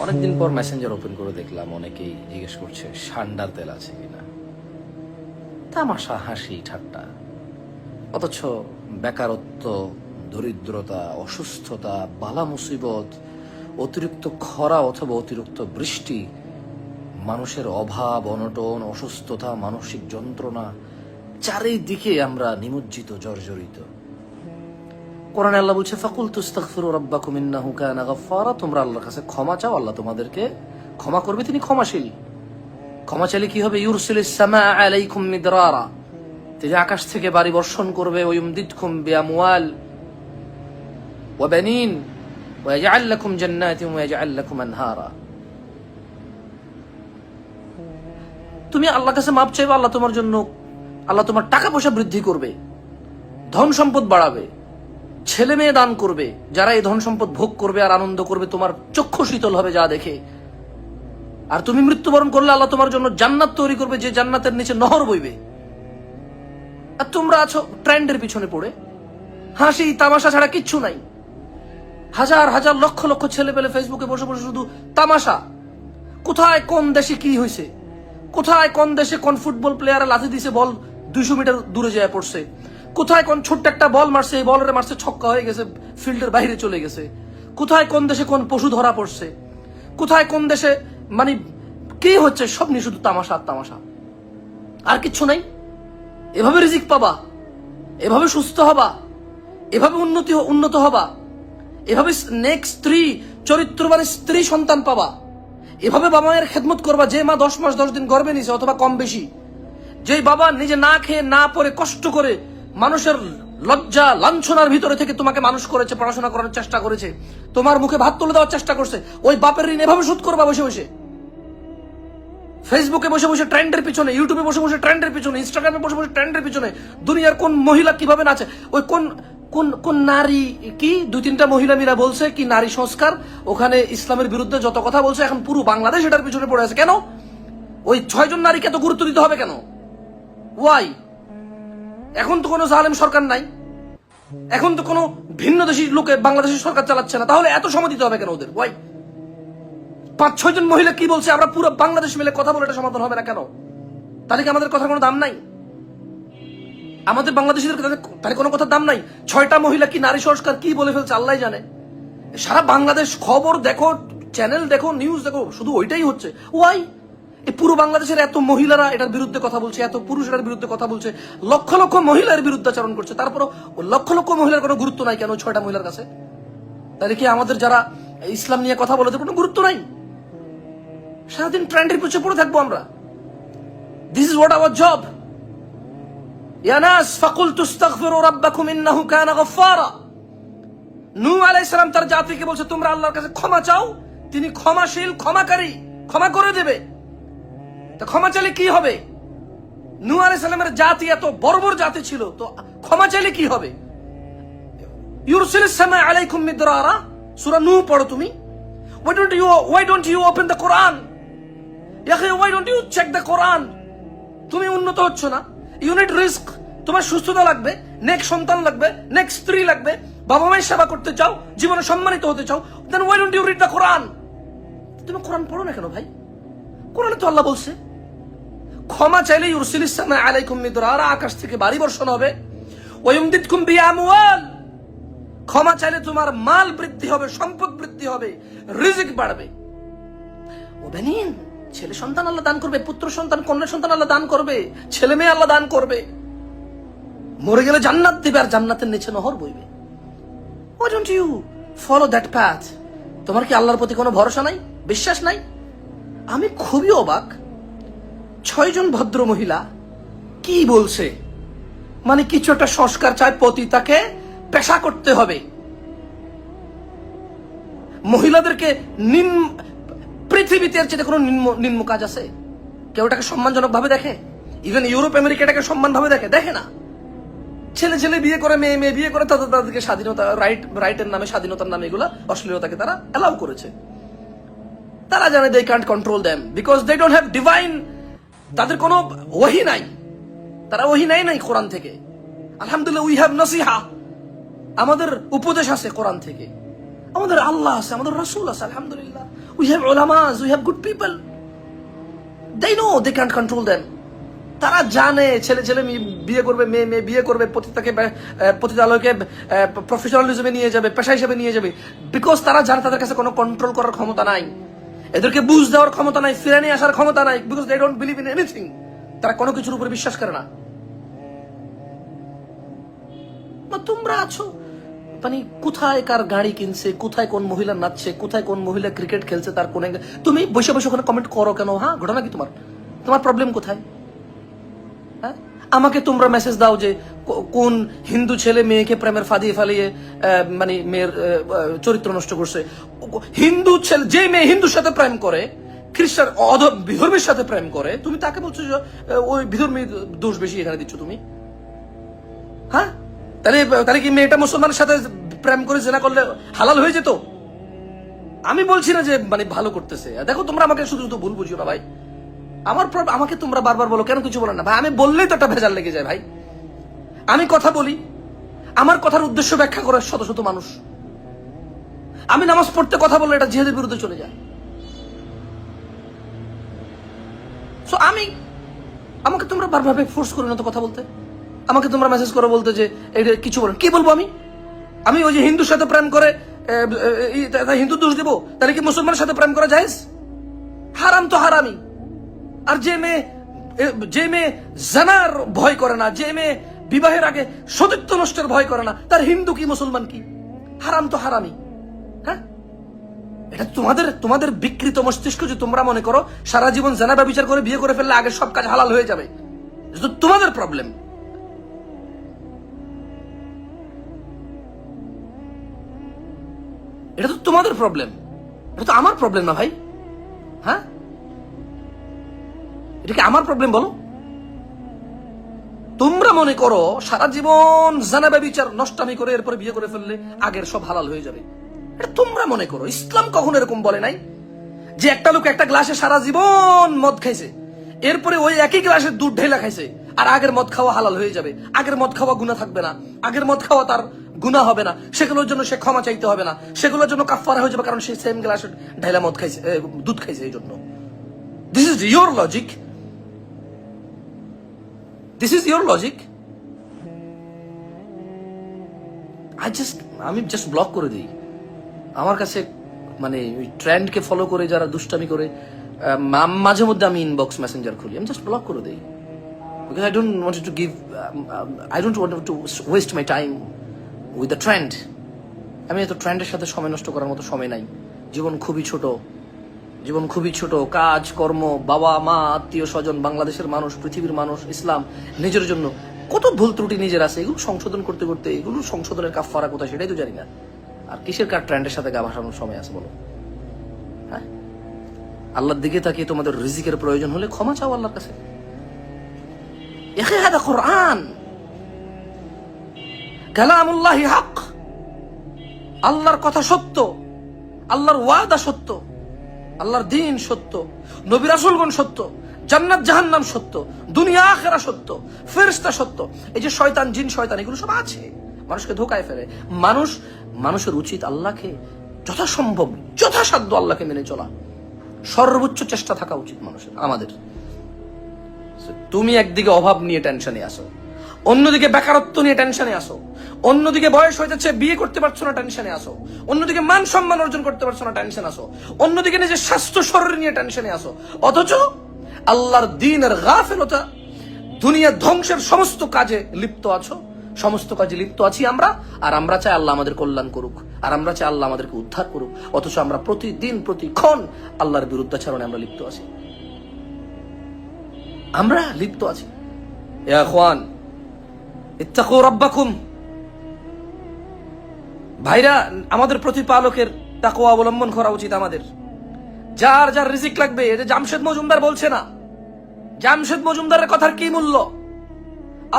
অনেকদিন পর Messenger open করে দেখলাম অনেকেই জিজ্ঞেস করছে সান্ডার তেল আছে কিনা। তামাশা, হাসি ঠাট্টা। অথচ বেকারত্ব, দরিদ্রতা, অসুস্থতা, বালা মুসিবত, অতিরিক্ত খরা অথবা অতিরিক্ত বৃষ্টি, মানুষের অভাব, অনটন, অসুস্থতা, মানসিক যন্ত্রণা, চারিদিকে আমরা নিমজ্জিত, জর্জরিত। কোরআনে আল্লাহ বলছে ফাকুল তুস্তাগফিরু রাব্বাকুম ইন্নাহু কানা গাফফারা, তোমরা আল্লাহর কাছে ক্ষমা চাও, আল্লাহ তোমাদেরকে ক্ষমা করবে, তিনি ক্ষমাশীল। ক্ষমা চাইলে কি হবে? ইউরসিলিস সামাআ আলাইকুম মিদরারা, তিনি আকাশ থেকে বাড়ি বর্ষণ করবে। ওয়ায়ুমদিদকুম বিআমওয়াল ওয়া বানিন ওয়া ইয়াজআল লাকুম জান্নাতিন ওয়া ইয়াজআল লাকুম আনহারা। তুমি আল্লাহর কাছে মাপ চাইবে, আল্লাহ তোমার জন্য, আল্লাহ তোমার টাকা পয়সা বৃদ্ধি করবে, ধন সম্পদ বাড়াবে, ছেলে মেয়ে দান করবে। যারা এই ধন সম্পদ ভোগ করবে আর আনন্দ করবে, তোমার চক্ষু শীতল হবে যা দেখে। আর তুমি মৃত্যুবরণ করলে আল্লাহ তোমার জন্য জান্নাত তৈরি করবে, যে জান্নাতের নিচে নহর বইবে। আর তোমরা আছো ট্রেন্ডের পিছনে পড়ে, হাসি তামাশা ছাড়া কিচ্ছু নাই। হাজার হাজার লক্ষ লক্ষ ছেলে পেলে ফেসবুকে বসে বসে শুধু তামাশা। কোথায় কোন দেশে কি হয়েছে, কোথায় কোন দেশে কোন ফুটবল প্লেয়ারে লাথি দিছে, বল 200 মিটার দূরে যায় পড়ছে, কোথায় কোন ছোট্ট একটা বল মারছে, এই বলের মারছে ছক্কা হয়ে গেছে, ফিল্ডের বাইরে চলে গেছে, কোথায় কোন দেশে কোন পশু ধরা পড়ছে, কোথায় কোন দেশে মানে কি হচ্ছে, সব নিয়ে শুধু তামাশা আর তামাশা, আর কিচ্ছু নাই। এভাবে রিজিক পাবা, এভাবে সুস্থ হবা, এভাবে উন্নত হবা, এভাবে নেক্সট স্ত্রী, চরিত্রবান স্ত্রী সন্তান পাবা, এভাবে বাবা মায়ের খেদমত করবা, যে মা 10 মাস 10 দিন গর্ভে নিছে অথবা কম বেশি, যেই বাবা নিজে না খেয়ে না পরে কষ্ট করে মানুষের লজ্জা লাঞ্ছনার ভিতরে থেকে তোমাকে মানুষ করেছে, পড়াশোনা করার চেষ্টা করেছে, তোমার মুখে ভাত তুলে দেওয়ার চেষ্টা করছে, ওই বাপের ঋণ এভাবে শোধ করবা বসে বসে, ফেসবুকে বসে বসে ট্রেন্ডের পিছনে, ইউটিউবে বসে বসে ট্রেন্ডের পিছনে, ইনস্টাগ্রামে বসে বসে ট্রেন্ডের পিছনে, দুনিয়ার কোন মহিলা কিভাবে নাচে, ওই কোন কোন কোন নারী কি 2-3টা মহিলা মিলা বলছে কি নারী সংস্কার, ওখানে ইসলামের বিরুদ্ধে যত কথা বলছে, এখন পুরো বাংলাদেশ এটার পিছনে পড়ে আছে। কেন? ওই 6 জন নারীকে এত গুরুত্ব দিতে হবে কেন? ওয়াই? এখন তো কোনো জালেম সরকার নাই, এখন তো কোনো ভিন্ন দেশি লোকে বাংলাদেশের সরকার চালাচ্ছে না, তাহলে এত সময় দিতে হবে কেন ওদের? ওয়াই? 5-6 জন মহিলা কি বলছে, আমরা পুরো বাংলাদেশ মিলে কথা বলে এটা সমাধান হবে না কেন? তাহলে কি আমাদের কথার কোনো দাম নাই? আমাদের বাংলাদেশিদের তাহলে কোনো কথার দাম নাই? 6টা মহিলা কি নারী সংস্কার কি বলে ফেলছে আল্লাহ জানে। সারা বাংলাদেশ খবর দেখো, চ্যানেল দেখো, নিউজ দেখো, শুধু ওইটাই হচ্ছে। ওয়াই? এই পুরো বাংলাদেশের এত মহিলারা এটার বিরুদ্ধে কথা বলছে, এত পুরুষ এটার বিরুদ্ধে কথা বলছে, লক্ষ লক্ষ মহিলার বিরুদ্ধাচরণ করছে, তারপরও লক্ষ লক্ষ মহিলার কোনো গুরুত্ব নাই কেন 6টা মহিলার কাছে? তাহলে কি আমাদের যারা ইসলাম নিয়ে কথা বলে কোনো গুরুত্ব নাই? সারাদিন ট্রেন্ডের পিছনে পড়ে থাকবো আমরা। This is what our job. ইয়া নাস ফাকুল তুস্তাগফিরু রাব্বাকুম ইন্নাহু কানা গাফফারা। নূহ আলাইহিস সালাম তার জাতিকে বলছে তোমরা আল্লাহর কাছে ক্ষমা চাও, তিনি ক্ষমাশীল, ক্ষমাকারী, ক্ষমা করে দেবে। তো ক্ষমা চাইলে কি হবে? নূহ আলাইহিস সালামের জাতি এত বর্বর জাতি ছিল, তো ক্ষমা চাইলে কি হবে? ইউরসিলিস সামা আলাইকুম মিদরারা, সূরা নূহ পড়ো তুমি। Why don't you open the Quran? Why don't you check the Quran? তুমি উন্নত হচ্ছ না, ইউ নিড রিস্ক, তোমার সুস্থতা লাগবে, নেক্সট সন্তান লাগবে, নেক্সট স্ত্রী লাগবে, বাবা মায়ের সেবা করতে চাও, জীবনে সম্মানিত হতে চাও, দেন why don't you read the Quran? তুমি কোরআন পড়ো না কেন ভাই? কোরআনে তো আল্লাহ বলছে ক্ষমা চাইলে ইউরসিলিস সামা আলাইকুম মিদরারা, আকাশ থেকে বাড়ি বর্ষণ হবে, ওয়ায়ুমদিদকুম বিআমওয়াল, ক্ষমা চাইলে তোমার মাল বৃদ্ধি হবে, সম্পদ বৃদ্ধি হবে, রিজিক বাড়বে। ও বানিন, ছেলে সন্তান আল্লাহ দান করবে, পুত্র সন্তান কন্যা সন্তান আল্লাহ দান করবে, ছেলে মেয়ে আল্লাহ দান করবে, মরে গেলে জান্নাত দিবে আর জান্নাতের নিচে নহর বইবে। Why don't you follow that path? তোমার কি আল্লাহর প্রতি কোনো ভরসা নাই, বিশ্বাস নাই? আমি খুবই অবাক, 6 জন ভদ্র মহিলা কি বলছে, মানে কিছু একটা সংস্কার চায়, পতিতাকে পেশা করতে হবে, মহিলাদেরকে পৃথিবীতে এর চেয়ে কোনো নিম্ন কাজ আছে? কেউ এটাকে সম্মানজনক ভাবে দেখে? ইভেন ইউরোপ আমেরিকা এটাকে সম্মান ভাবে দেখে? দেখে না। ছেলে ছেলে বিয়ে করে, মেয়ে মেয়ে বিয়ে করে, তাদেরকে স্বাধীনতা, রাইটের নামে, স্বাধীনতার নামে এগুলা অশ্লীলতাকে তারা অ্যালাউ করেছে। তারা জানে they can't control them because they don't have divine, তাদের কোনো ওহী নাই, তারা ওহী নাই কোরআন থেকে। আলহামদুলিল্লাহ উই হ্যাভ নসিহা, আমাদের উপদেশ আছে কোরআন থেকে, আমাদের আল্লাহ আছে, আমাদের রাসূল আছে, আলহামদুলিল্লাহ। We have ulamas, we have good people. They know they can't control them. তারা জানে ছেলে ছেলে বিয়ে করবে, মেয়ে মেয়ে বিয়ে করবে, পতিতালয়কে প্রফেশনালিজমে নিয়ে যাবে, পেশা হিসেবে নিয়ে যাবে, বিকজ তারা জানে তাদের কাছে কোনো কন্ট্রোল করার ক্ষমতা নাই, এদেরকে বুঝ দেওয়ার ক্ষমতা নাই, ফিরে নিয়ে আসার ক্ষমতা নাই, because they don't believe in anything. তারা কোনো কিছুর উপরে বিশ্বাস করে না। তোমরা আছো মানে কোথায় কার গাড়ি কিনছে, কোথায় কোন মহিলা নাচছে, কোথায় কোন মহিলা ক্রিকেট খেলছে, তার কোন, তুমি বসে বসে ওখানে কমেন্ট করো কেন? হ্যাঁ, ঘটনা কি তোমার প্রবলেম কোথায়? হ্যাঁ, আমাকে তোমরা মেসেজ দাও যে কোন হিন্দু ছেলে মেয়েকে প্রেমের ফাঁদিয়ে ফালিয়ে মানে মেয়ের চরিত্র নষ্ট করছে। হিন্দু ছেলে, যে মেয়ে হিন্দুর সাথে প্রেম করে, খ্রিস্টান বিধর্মীর সাথে প্রেম করে, তুমি তাকে বলছো যে ওই বিধর্মীর দোষ বেশি এখানে দিচ্ছ তুমি? হ্যাঁ, তাহলে কি মেয়েটা মুসলমানের সাথে প্রেম করে জেনা করলে হালাল হয়ে যেত? আমি বলছি না যে মানে ভালো করতেছে। দেখো, তোমরা আমাকে শুধু শুধু ভুল বুঝিও না ভাই। আমাকে তোমরা বারবার বলো কেন কিছু বলো না ভাই। আমি বললেই তো একটা ভেজাল লেগে যায় ভাই। আমি কথা বলি, আমার কথার উদ্দেশ্য ব্যাখ্যা করে শত শত মানুষ। আমি নামাজ পড়তে কথা বললে এটা জিহাদের বিরুদ্ধে চলে যায়। সো আমাকে তোমরা বারবার ফোর্স করো না তো কথা বলতে। আমাকে তোমরা মেসেজ করো বলতে যে এটা কিছু বলেন, কি বলবো আমি ওই যে হিন্দুর সাথে প্রেম করে হিন্দু দোষ দেবো? তাহলে কি মুসলমানের সাথে প্রেম করা যায়? হারাম তো হারামি। আর যে মেয়ে জানার ভয় করে না, যে মেয়ে বিবাহের আগে সতীত্ব নষ্টের ভয় করে না, তার হিন্দু কি মুসলমান কি? হারাম তো হারামি। হ্যাঁ, এটা তোমাদের বিকৃত মস্তিষ্ক যে তোমরা মনে করো সারা জীবন জানা ব্যভিচার করে বিয়ে করে ফেললে আগে সব কাজ হালাল হয়ে যাবে। তোমাদের প্রবলেম। এটা তো তোমাদের প্রবলেম, এটা তো আমার প্রবলেম না ভাই। হ্যাঁ, এটা কি আমার প্রবলেম বলো? তোমরা মনে করো সারা জীবন জানা ব্যভিচার নষ্টামি করে এরপরে বিয়ে করে ফেললে আগের সব হালাল হয়ে যাবে। এটা তোমরা মনে করো। ইসলাম কখনো এরকম বলে নাই যে একটা লোক একটা গ্লাসে সারা জীবন মদ খাইছে, এরপরে ওই একই গ্লাসে দুধ ঢেলা খাইছে, আর আগের মদ খাওয়া হালাল হয়ে যাবে। আগের মদ খাওয়া গুনাহ থাকবে না, আগের মদ খাওয়া তার গুনাহ হবে না, সেগুলোর জন্য সে ক্ষমা চাইতে হবে না, সেগুলোর জন্য কাফারা হয়ে যাবে, কারণ সে সেম গ্লাসে ঢেলা মদ খাইছে, দুধ খাইছে। এই জন্য this is your logic, this is your logic. আমি জাস্ট ব্লক করে দিই। আমার কাছে মানে ওই ট্রেন্ডকে ফলো করে যারা দুষ্টামি করে, মাঝে মধ্যে আমি ইনবক্স মেসেঞ্জার খুলি, আমি জাস্ট ব্লক করে দিই। Because I don't want to waste my time with the trend. আমি এত ট্রেন্ডের সাথে সময় নষ্ট করার মতো সময় নাই। জীবন খুবই ছোট। কাজ কর্ম, বাবা মা, আত্মীয় স্বজন, বাংলাদেশের মানুষ, পৃথিবীর মানুষ, ইসলাম, নিজের জন্য কত ভুল ত্রুটি নিজের আছে, এগুলো সংশোধন করতে এগুলো সংশোধনের কাফারা কোথায় সেটাই তো জানি না। আর কিসের কার ট্রেন্ডের সাথে গা ভাসানোর সময় আছে বলো? হ্যাঁ, আল্লাহর দিকে তাকিয়ে তোমাদের রিজিকের প্রয়োজন হলে ক্ষমা চাও আল্লাহর কাছে। هذا قرآن كلام الله حق। আল্লাহর কথা সত্য, আল্লাহর ওয়াদা সত্য, আল্লাহর দ্বীন সত্য, নবী রাসূলগণ সত্য, জান্নাত জাহান্নাম সত্য, দুনিয়া আখিরা সত্য, ফেরেশতা সত্য। এই যে শয়তান, জিন শয়তান, এগুলো সব আছে, মানুষকে ধোঁকায় ফেলে। মানুষের উচিত আল্লাহকে যথাসম্ভব যথাসাধ্য আল্লাহকে মেনে চলা, সর্বোচ্চ চেষ্টা থাকা উচিত মানুষের, আমাদের। তুমি একদিকে অভাব নিয়ে টেনশনে আসো, অন্যদিকে বেকারত্ব নিয়ে টেনশনে আসো, অন্যদিকে বয়স হইতেছে বিয়ে করতে পারছো না টেনশনে আসো, অন্যদিকে মান সম্মান অর্জন করতে পারছো না টেনশন আসো, অন্যদিকে নিজের স্বাস্থ্য শরীর নিয়ে টেনশনে আসো, অথচ আল্লাহর দ্বীনের গাফিলতা, দুনিয়া ধ্বংসের সমস্ত কাজে লিপ্ত আছো। সমস্ত কাজে লিপ্ত আছি আমরা, আর আমরা চাই আল্লাহ আমাদের কল্যাণ করুক, আর আমরা চাই আল্লাহ আমাদেরকে উদ্ধার করুক, অথচ আমরা প্রতিদিন প্রতিক্ষণ আল্লাহর বিরুদ্ধাচরণে আমরা লিপ্ত আছি। ইয়া ইখওয়ান ইত্তাকু রাব্বাকুম। ভাইরা, আমাদের প্রতিপালকের তাকওয়া অবলম্বন করা উচিত আমাদের। যার যার রিজিক লাগবে, এটা জামশেদ মজুমদার বলছে না। জামশেদ মজুমদারের কথার কি মূল্য?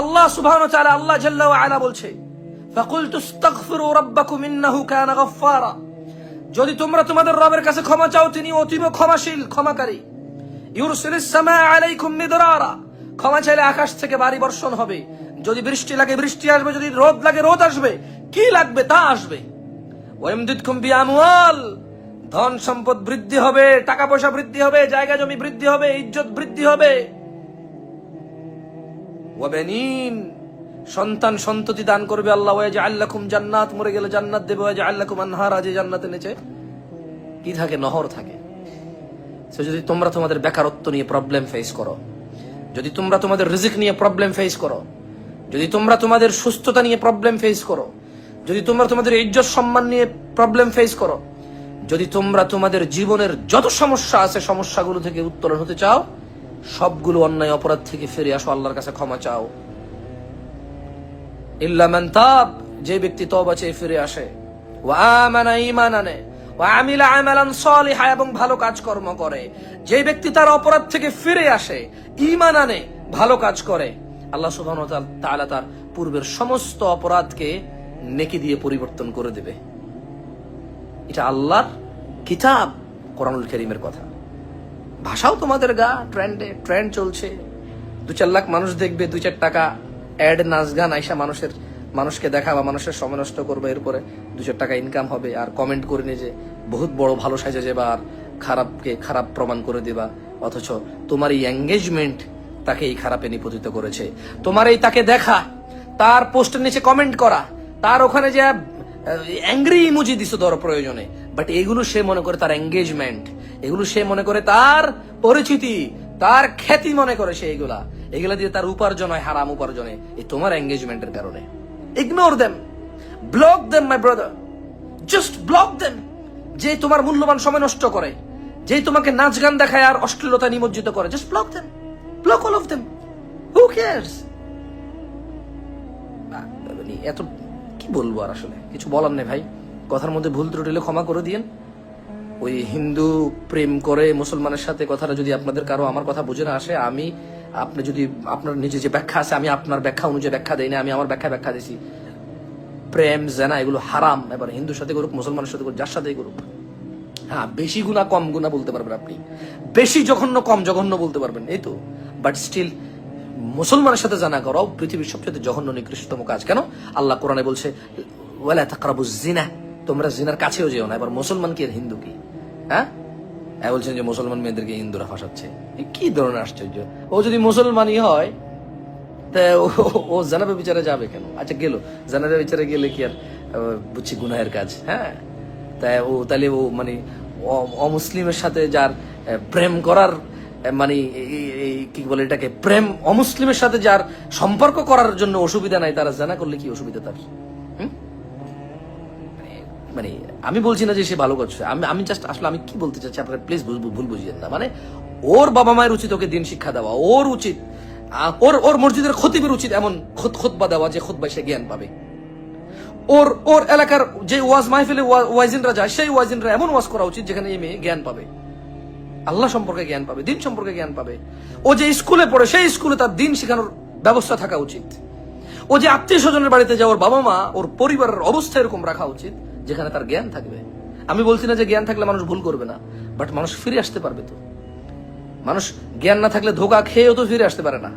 আল্লাহ সুবহানাহু ওয়া তাআলা, আল্লাহ জাল্লা ওয়া আলা বলছে, ফাকুলতু আস্তাগফিরু রাব্বাকুম ইন্নাহু কানা গাফফারা। যদি তোমরা তোমাদের রবের কাছে ক্ষমা চাও, তিনি অতীব ক্ষমাশীল, ক্ষমাকারী। ইউরসিলিস সামা আলাইকুম মিদরারা। ক্ষমা চাইলে আকাশ থেকে ভারী বর্ষণ হবে, যদি বৃষ্টি লাগে বৃষ্টি আসবে, যদি রোদ লাগে রোদ আসবে, কি লাগবে তা আসবে। ওয়াইমদিদকুম বিআমওয়াল, ধন সম্পদ বৃদ্ধি হবে, টাকা পয়সা বৃদ্ধি হবে, জায়গা জমি বৃদ্ধি হবে, ইজ্জত বৃদ্ধি হবে। ওয়াবানিন, সন্তান সন্ততি দান করবে আল্লাহ। ওয়াজআল লাকুম জান্নাত, মরে গেলে জান্নাত দেবে। ওয়াজআল লাকুম আনহার, যে জান্নাতের নিচে কি থাকে? নহর থাকে। যদি তোমরা তোমাদের বেকারত্ব নিয়ে প্রবলেম ফেস করো, যদি তোমরা তোমাদের রিজিক নিয়ে প্রবলেম ফেস করো, যদি তোমরা তোমাদের সুস্থতা নিয়ে প্রবলেম ফেস করো, যদি তোমরা তোমাদের ইজ্জত সম্মান নিয়ে প্রবলেম ফেস করো, যদি তোমরা তোমাদের জীবনের যত সমস্যা আছে সমস্যাগুলো থেকে উত্তরণ হতে চাও, সবগুলো অন্যায় অপরাধ থেকে ফিরে আসো, আল্লাহর কাছে ক্ষমা চাও। ইল্লা মান তাব, যে ব্যক্তি তওবা চেয়ে ফিরে আসে, ওয়া আমানা, ঈমান আনে, ওয়া আমিলা আমালান সালিহা, এবং ভালো কাজকর্ম করে। যে ব্যক্তি তার অপরাধ থেকে ফিরে আসে, ঈমান আনে, ভালো কাজ করে, আল্লাহ সুবহানাহু ওয়া তাআলা তার পূর্বের সমস্ত অপরাধকে নেকি দিয়ে পরিবর্তন করে দেবে। এটা আল্লাহর কিতাব কোরআনুল কারীমের কথা। ভাষাও তোমাদের গা ট্রেন্ড চলছে। 2-4 লাখ মানুষ দেখবে, 2-4 টাকা অ্যাড, নাচ গান আইসা মানুষকে দেখাবা, মানুষের সময় নষ্ট করবে, এরপরে 2-4 টাকা ইনকাম হবে, আর কমেন্ট করে নিয়ে যে বহুত বড় ভালো সাজে যাবা, আর খারাপকে খারাপ প্রমাণ করে দিবা। অথচ তোমার এই এঙ্গেজমেন্ট তাকে এই খারাপে নিপতিত করেছে। তোমার এই তাকে দেখা, তার পোস্টের নিচে কমেন্ট করা, তার ওখানে যে অ্যাংরি ইমোজি দিছো ধরো প্রয়োজনে, বাট এগুলো সে মনে করে তার এঙ্গেজমেন্ট, এগুলো সে মনে করে তার পরিচিতি, তার খ্যাতি মনে করে সে এগুলা দিয়ে তার উপার্জন হয়, হারাম উপার্জনে। এই তোমার এঙ্গেজমেন্টের কারণে। Ignore them, block them my brother, just block them. যে তোমার মূল্যবান সময় নষ্ট করে, যে তোমাকে নাচ গান দেখায় আর অশ্লীলতা নিমজ্জিত করে, just block them, block all of them. Who cares? এত কি বলবো, আর আসলে কিছু বলার নেই ভাই। কথার মধ্যে ভুল ত্রুটি হলে ক্ষমা করে দিয়েন। ওই হিন্দু প্রেম করে মুসলমানের সাথে কথাটা যদি আপনাদের কারো আমার কথা বুঝে না আসে, আপনি যদি আপনার নিজে যে ব্যাখ্যা আছে, আমি আপনার ব্যাখ্যা অনুযায়ী ব্যাখ্যা দেই না, আমি আমার ব্যাখ্যা দিয়েছি। প্রেম জেনা এগুলো হারাম। এবার হিন্দুর সাথে করুক, মুসলমানের সাথে করুক, যার সাথেই করুক, হ্যাঁ বেশি গুণা কম গুণা বলতে পারবেন আপনি, বেশি জঘন্য কম জঘন্য বলতে পারবেন, এই তো। বাট স্টিল মুসলমানের সাথে জানা করাও পৃথিবীর সবচেয়ে জঘন্য নিকৃষ্টতম কাজ। কেন? আল্লাহ কোরআনে বলছে ওয়ালা তাকরাবুজ জিনা, তোমরা জিনার কাছেও যেও না। এবার মুসলমান কি আর হিন্দু কি? হ্যাঁ, বলছেন যে মুসলমান মেয়েদেরকে হিন্দুরা ফাঁসাচ্ছে, কি ধরনের আশ্চর্য। ও যদি মুসলমানই হয় তা ও জানাবে বিচারে যাবে কেন? আচ্ছা গেল, জানাবে বিচারে গেলে কি আর বুঝছি গুনাহের কাজ? হ্যাঁ, তাই তাহলে ও মানে অমুসলিমের সাথে যার প্রেম করার মানে কি বলে এটাকে, প্রেম অমুসলিমের সাথে যার সম্পর্ক করার জন্য অসুবিধা নাই, তারা জানা করলে কি অসুবিধা তার? মানে আমি বলছি না যে সে ভালো করছে, আমি জাস্ট আসলে আমি কি বলতে চাচ্ছি, আপনারা প্লিজ ভুল বুঝিয়েন না। মানে ওর বাবা মায়ের উচিত ওকে দিন শিক্ষা দেওয়া, ওর উচিত ওর মসজিদের খতিবের উচিত এমন খুতবা দেওয়া যে খুতবায় সে জ্ঞান পাবে। ওর এলাকার যে ওয়াজ মাহফিলে ওয়াজিনরা যায়, সেই ওয়াজিনরা এমন ওয়াজ করা উচিত যেখানে এই মেয়ে জ্ঞান পাবে, আল্লাহ সম্পর্কে জ্ঞান পাবে, দিন সম্পর্কে জ্ঞান পাবে। ও যে স্কুলে পড়ে, সেই স্কুলে তার দিন শেখানোর ব্যবস্থা থাকা উচিত। ও যে আত্মীয় স্বজনের বাড়িতে যায়, ওর বাবা মা, ওর পরিবারের অবস্থা এরকম রাখা উচিত যেখানে তার জ্ঞান থাকবে। আমি বলছি না যে জ্ঞান থাকলে মানুষ ভুল করবে না, বাট মানুষ ফিরে আসতে পারবে তো। মানুষ জ্ঞান না থাকলে ধোকা খেয়েও তো ফিরে আসতে পারে না।